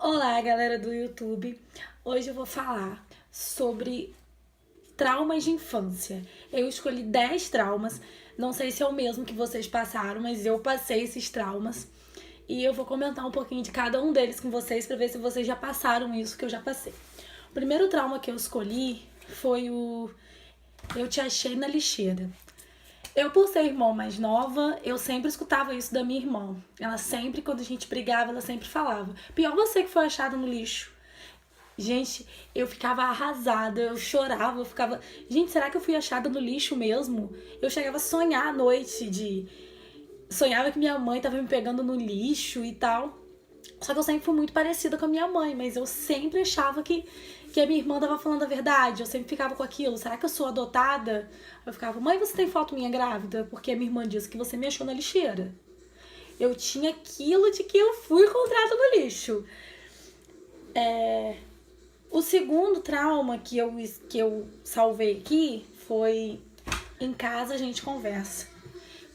Olá, galera do YouTube. Hoje eu vou falar sobre traumas de infância. Eu escolhi 10 traumas. Não sei se é o mesmo que vocês passaram, mas eu passei esses traumas. E eu vou comentar um pouquinho de cada um deles com vocês para ver se vocês já passaram isso que eu já passei. O primeiro trauma que eu escolhi foi o "eu te achei na lixeira". Eu, por ser irmã mais nova, eu sempre escutava isso da minha irmã. Ela sempre, quando a gente brigava, ela sempre falava: "Pior você que foi achada no lixo". Gente, eu ficava arrasada, eu chorava, eu ficava... Gente, será que eu fui achada no lixo mesmo? Eu chegava a sonhar à noite de... Sonhava que minha mãe tava me pegando no lixo e tal. Só que eu sempre fui muito parecida com a minha mãe, mas eu sempre achava que a minha irmã tava falando a verdade. Eu sempre ficava com aquilo. Será que eu sou adotada? Eu ficava: "Mãe, você tem foto minha grávida?" Porque a minha irmã disse que você me achou na lixeira. Eu tinha aquilo de que eu fui encontrada no lixo. O segundo trauma que eu salvei aqui foi "em casa a gente conversa".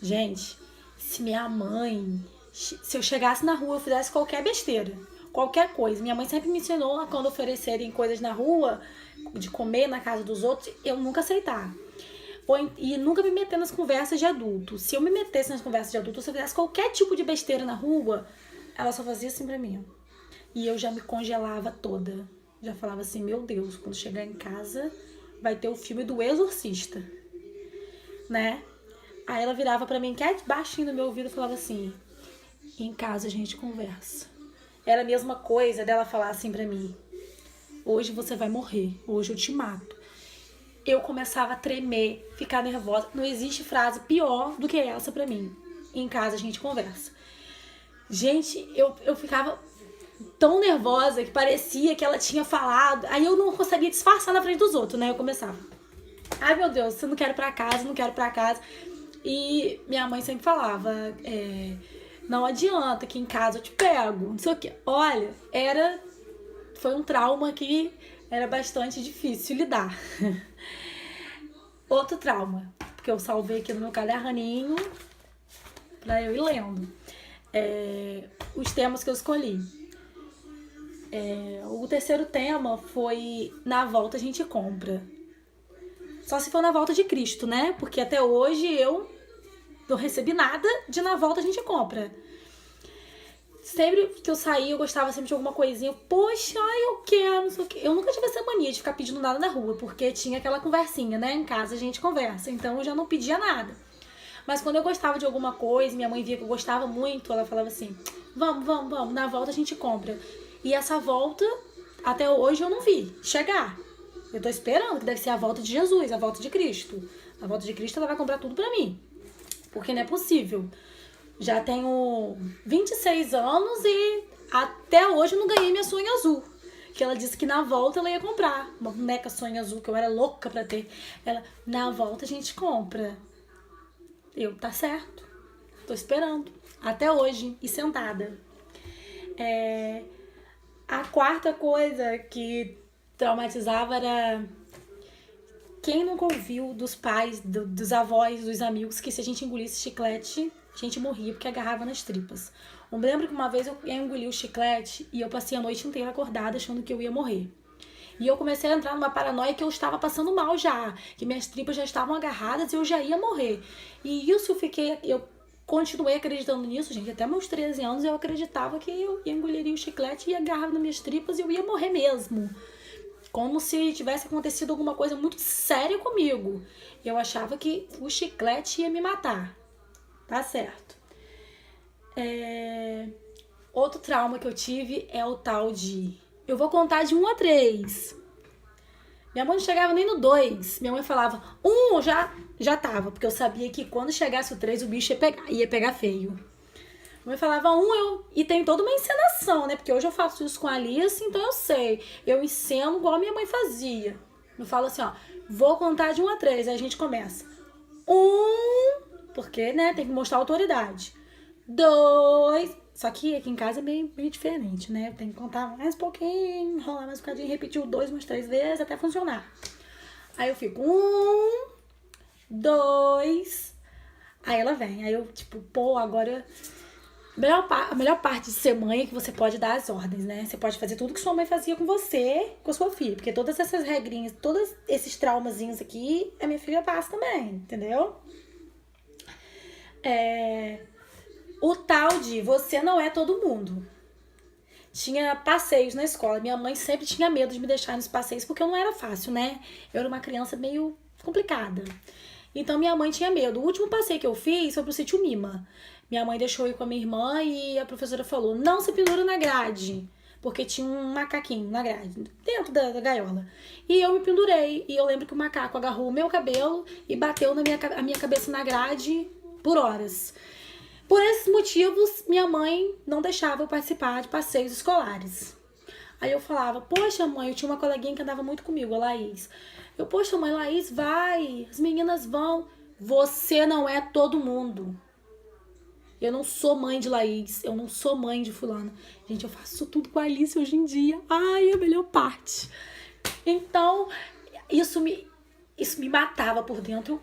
Gente, se minha mãe... Se eu chegasse na rua, eu fizesse qualquer besteira, qualquer coisa. Minha mãe sempre me ensinou a, quando oferecerem coisas na rua, de comer na casa dos outros, eu nunca aceitar. E nunca me meter nas conversas de adulto. Se eu me metesse nas conversas de adulto, se eu fizesse qualquer tipo de besteira na rua, ela só fazia assim pra mim. E eu já me congelava toda. Já falava assim: "Meu Deus, quando chegar em casa vai ter o filme do Exorcista", né? Aí ela virava pra mim, quieto, baixinho no meu ouvido, e falava assim: "Em casa a gente conversa". Era a mesma coisa dela falar assim pra mim: "Hoje você vai morrer, hoje eu te mato". Eu começava a tremer, ficar nervosa. Não existe frase pior do que essa pra mim: "Em casa a gente conversa". Gente, eu ficava tão nervosa que parecia que ela tinha falado. Aí eu não conseguia disfarçar na frente dos outros, né? Eu começava: "Ai, meu Deus, eu não quero ir pra casa, não quero ir pra casa". E minha mãe sempre falava: "Não adianta, que em casa eu te pego, não sei o quê". Olha, foi um trauma que era bastante difícil lidar. Outro trauma, porque eu salvei aqui no meu caderninho pra eu ir lendo. Os temas que eu escolhi. O terceiro tema foi "na volta a gente compra". Só se for na volta de Cristo, né? Porque até hoje eu não recebi nada de "na volta a gente compra". Sempre que eu saía, eu gostava sempre de alguma coisinha. Poxa, ai, eu quero, não sei o quê. Eu nunca tive essa mania de ficar pedindo nada na rua, porque tinha aquela conversinha, né? Em casa a gente conversa, então eu já não pedia nada. Mas quando eu gostava de alguma coisa, minha mãe via que eu gostava muito, ela falava assim: "Vamos, vamos, vamos, na volta a gente compra". E essa volta, até hoje eu não vi chegar. Eu tô esperando, que deve ser a volta de Jesus, a volta de Cristo. A volta de Cristo, ela vai comprar tudo pra mim. Porque não é possível. Já tenho 26 anos e até hoje eu não ganhei minha sonho azul. Que ela disse que na volta ela ia comprar uma boneca sonho azul, que eu era louca pra ter. Ela: "Na volta a gente compra". Eu: "Tá certo, tô esperando". Até hoje, e sentada. A quarta coisa que traumatizava era... Quem nunca ouviu dos pais, dos avós, dos amigos, que se a gente engolisse chiclete, a gente morria porque agarrava nas tripas. Eu me lembro que uma vez eu engoli o chiclete e eu passei a noite inteira acordada achando que eu ia morrer. E eu comecei a entrar numa paranoia que eu estava passando mal já, que minhas tripas já estavam agarradas e eu já ia morrer. E isso eu continuei acreditando nisso, gente. Até meus 13 anos eu acreditava que eu engoliria o chiclete e agarrava nas minhas tripas e eu ia morrer mesmo. Como se tivesse acontecido alguma coisa muito séria comigo. Eu achava que o chiclete ia me matar. Tá certo. Outro trauma que eu tive é o tal de... Eu vou contar de 1 a 3. Minha mãe não chegava nem no 2. Minha mãe falava 1, já tava. Porque eu sabia que quando chegasse o 3, o bicho ia pegar feio. Minha mãe falava 1, e tem toda uma encenação, né? Porque hoje eu faço isso com a Alice, então eu sei. Eu enceno igual a minha mãe fazia. Eu falo assim, ó: "Vou contar de 1 a 3". Aí a gente começa. 1, porque, né, tem que mostrar autoridade. 2. Só que aqui em casa é meio diferente, né? Eu tenho que contar mais um pouquinho, enrolar mais um bocadinho, repetir o 2 umas 3 vezes até funcionar. Aí eu fico 1, 2. Aí ela vem. Aí eu, tipo, pô, agora A melhor parte de ser mãe é que você pode dar as ordens, né? Você pode fazer tudo que sua mãe fazia com você, com a sua filha. Porque todas essas regrinhas, todos esses traumazinhos aqui, a minha filha passa também, entendeu? O tal de você não é todo mundo. Tinha passeios na escola. Minha mãe sempre tinha medo de me deixar nos passeios, porque eu não era fácil, né? Eu era uma criança meio complicada. Então minha mãe tinha medo. O último passeio que eu fiz foi pro sítio Mima. Minha mãe deixou eu ir com a minha irmã e a professora falou: não se pendura na grade. Porque tinha um macaquinho na grade, dentro da gaiola. E eu me pendurei. E eu lembro que o macaco agarrou o meu cabelo e bateu a minha cabeça na grade por horas. Por esses motivos, minha mãe não deixava eu participar de passeios escolares. Aí eu falava: poxa, mãe, eu tinha uma coleguinha que andava muito comigo, a Laís. Poxa, mãe, Laís, vai, as meninas vão. Você não é todo mundo. Eu não sou mãe de Laís, eu não sou mãe de fulano. Gente, eu faço tudo com a Alice hoje em dia. Ai, a melhor parte. Então, isso me matava por dentro.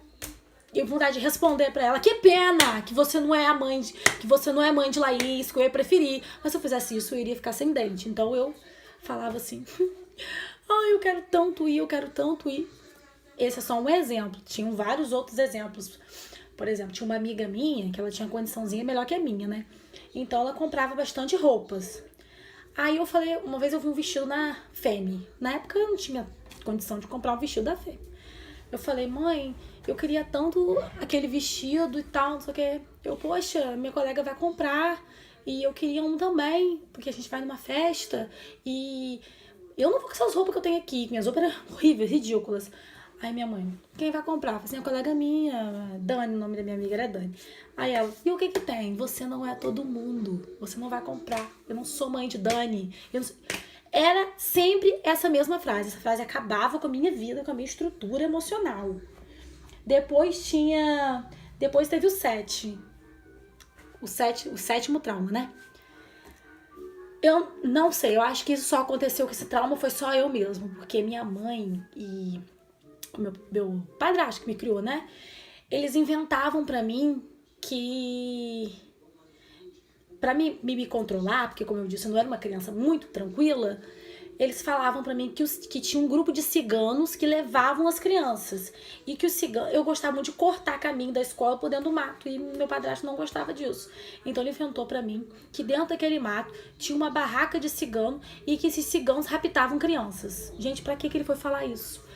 Eu tive vontade de responder pra ela: que pena que você não é mãe de Laís, que eu ia preferir. Mas se eu fizesse isso, eu iria ficar sem dente. Então eu falava assim: ai, eu quero tanto ir, eu quero tanto ir. Esse é só um exemplo. Tinham vários outros exemplos. Por exemplo, tinha uma amiga minha que ela tinha condiçãozinha melhor que a minha, né? Então ela comprava bastante roupas. Aí eu falei, uma vez eu vi um vestido na Femi. Na época eu não tinha condição de comprar um vestido da Femi. Eu falei: mãe, eu queria tanto aquele vestido e tal, não sei o que. Poxa, minha colega vai comprar e eu queria um também, porque a gente vai numa festa e eu não vou com essas roupas que eu tenho aqui. Minhas roupas eram horríveis, ridículas. Aí minha mãe: quem vai comprar? Eu falei assim: a colega minha, Dani, o nome da minha amiga era Dani. Aí ela: e o que que tem? Você não é todo mundo, você não vai comprar. Eu não sou mãe de Dani. Era sempre essa mesma frase. Essa frase acabava com a minha vida, com a minha estrutura emocional. Depois teve o 7. O sétimo trauma, né? Eu não sei, eu acho que isso só aconteceu com esse trauma, foi só eu mesmo. Porque minha mãe e meu padrasto que me criou, né? Eles inventavam pra mim que... pra me controlar, porque como eu disse, eu não era uma criança muito tranquila, eles falavam pra mim que tinha um grupo de ciganos que levavam as crianças. E que eu gostava muito de cortar caminho da escola por dentro do mato. E meu padrasto não gostava disso. Então ele inventou pra mim que dentro daquele mato tinha uma barraca de cigano e que esses ciganos raptavam crianças. Gente, pra que ele foi falar isso?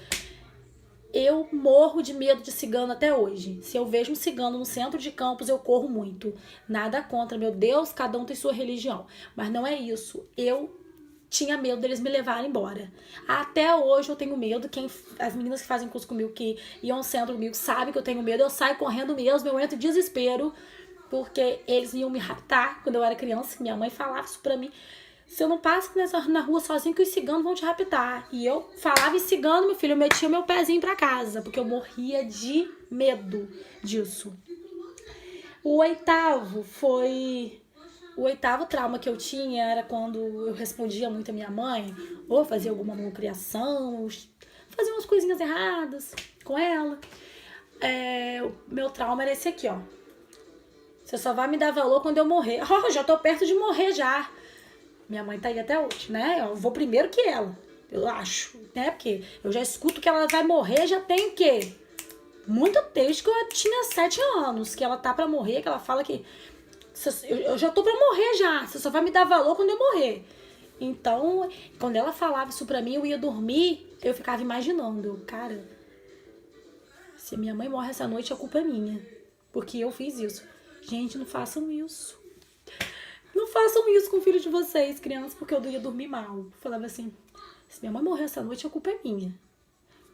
Eu morro de medo de cigano até hoje. Se eu vejo um cigano no centro de Campos, eu corro muito. Nada contra, meu Deus, cada um tem sua religião. Mas não é isso. Eu tinha medo deles me levarem embora. Até hoje eu tenho medo. As meninas que fazem curso comigo, que iam ao centro comigo, sabem que eu tenho medo. Eu saio correndo mesmo, eu entro em desespero, porque eles iam me raptar quando eu era criança. Minha mãe falava isso pra mim: você não passa na rua sozinho que os ciganos vão te raptar. E eu falava em cigano, meu filho, eu metia o meu pezinho pra casa, porque eu morria de medo disso. O oitavo trauma que eu tinha era quando eu respondia muito a minha mãe, ou fazia alguma malcriação, ou fazia umas coisinhas erradas com ela. O meu trauma era esse aqui, ó: você só vai me dar valor quando eu morrer. Já tô perto de morrer já. Minha mãe tá aí até hoje, né? Eu vou primeiro que ela, eu acho, né? Porque eu já escuto que ela vai morrer, já tem o quê? Muito desde que eu tinha 7 anos, que ela tá pra morrer, que ela fala que eu já tô pra morrer já, você só vai me dar valor quando eu morrer. Então, quando ela falava isso pra mim, eu ia dormir, eu ficava imaginando, cara, se minha mãe morre essa noite, a culpa é minha, porque eu fiz isso. Gente, não façam isso. Não façam isso com o filho de vocês, crianças, porque eu ia dormir mal. Eu falava assim: se minha mãe morrer essa noite, a culpa é minha,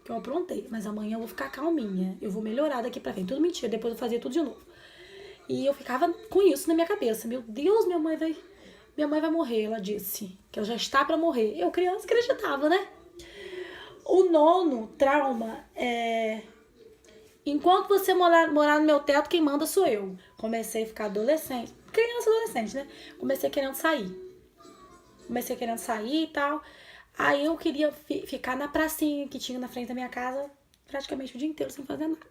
que eu aprontei, mas amanhã eu vou ficar calminha, eu vou melhorar daqui pra frente. Tudo mentira, depois eu fazia tudo de novo. E eu ficava com isso na minha cabeça: meu Deus, minha mãe vai morrer, ela disse, que ela já está pra morrer. Eu, criança, acreditava, né? O 9º trauma é: enquanto você morar no meu teto, quem manda sou eu. Comecei a ficar adolescente, criança adolescente, né? Comecei querendo sair e tal. Aí eu queria ficar na pracinha que tinha na frente da minha casa praticamente o dia inteiro sem fazer nada.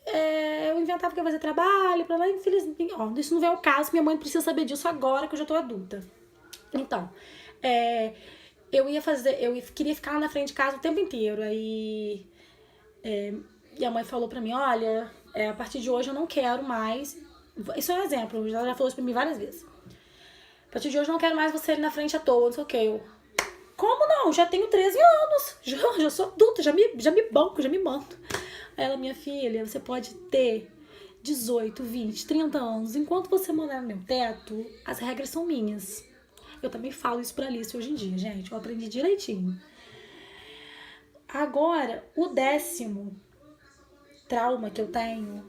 eu inventava que ia fazer trabalho, pra lá, infelizmente, ó, isso não vem ao caso, minha mãe precisa saber disso agora que eu já tô adulta. Então, eu queria ficar lá na frente de casa o tempo inteiro, aí minha mãe falou pra mim, olha, a partir de hoje eu não quero mais, isso é um exemplo, ela já falou isso pra mim várias vezes, a partir de hoje eu não quero mais você ali na frente à toa, não sei o que, como não? Já tenho 13 anos, já sou adulta, já me banco, já me mando. Aí ela, minha filha, você pode ter 18, 20, 30 anos, enquanto você morar no meu teto, as regras são minhas. Eu também falo isso pra Alice hoje em dia, gente, eu aprendi direitinho. Agora, o 10º trauma que eu tenho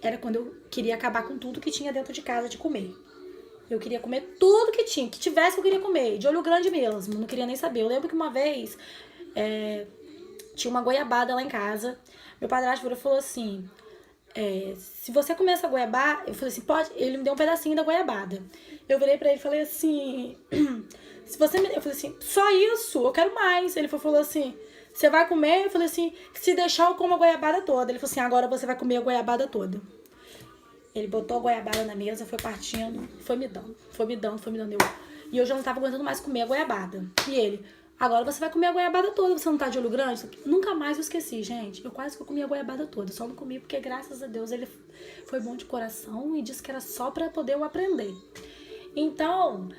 era quando eu queria acabar com tudo que tinha dentro de casa de comer. Eu queria comer tudo que tinha, que tivesse eu queria comer, de olho grande mesmo, não queria nem saber. Eu lembro que uma vez tinha uma goiabada lá em casa, meu padrasto falou assim, se você comer essa goiabada, eu falei assim, pode? Ele me deu um pedacinho da goiabada. Eu virei pra ele e falei assim, eu falei assim, só isso, eu quero mais. Ele falou assim, você vai comer? Eu falei assim, se deixar eu como a goiabada toda. Ele falou assim, agora você vai comer a goiabada toda. Ele botou a goiabada na mesa, foi partindo, foi me dando. E eu já não tava aguentando mais comer a goiabada. E ele, agora você vai comer a goiabada toda, você não tá de olho grande? Nunca mais eu esqueci, gente. Eu quase que eu comi a goiabada toda, só não comi porque, graças a Deus, ele foi bom de coração e disse que era só pra poder eu aprender. Então,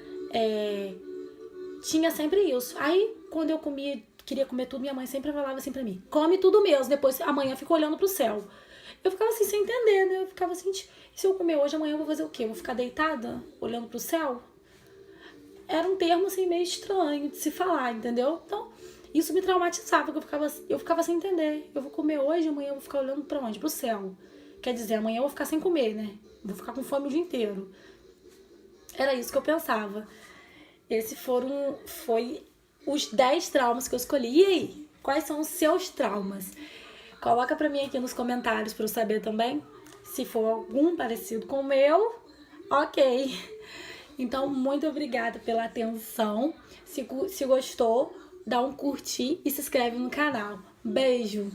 tinha sempre isso. Aí, quando eu queria comer tudo, minha mãe sempre falava assim pra mim, come tudo mesmo, depois amanhã fica olhando pro céu. Eu ficava assim, sem entender, né? Eu ficava assim, se eu comer hoje, amanhã eu vou fazer o quê? Eu vou ficar deitada, olhando pro céu? Era um termo, assim, meio estranho de se falar, entendeu? Então, isso me traumatizava, porque eu ficava sem entender. Eu vou comer hoje, amanhã eu vou ficar olhando pra onde? Pro céu. Quer dizer, amanhã eu vou ficar sem comer, né? Vou ficar com fome o dia inteiro. Era isso que eu pensava. Foi os 10 traumas que eu escolhi. E aí? Quais são os seus traumas? Coloca pra mim aqui nos comentários pra eu saber também. Se for algum parecido com o meu, ok. Então, muito obrigada pela atenção. Se gostou, dá um curtir e se inscreve no canal. Beijo!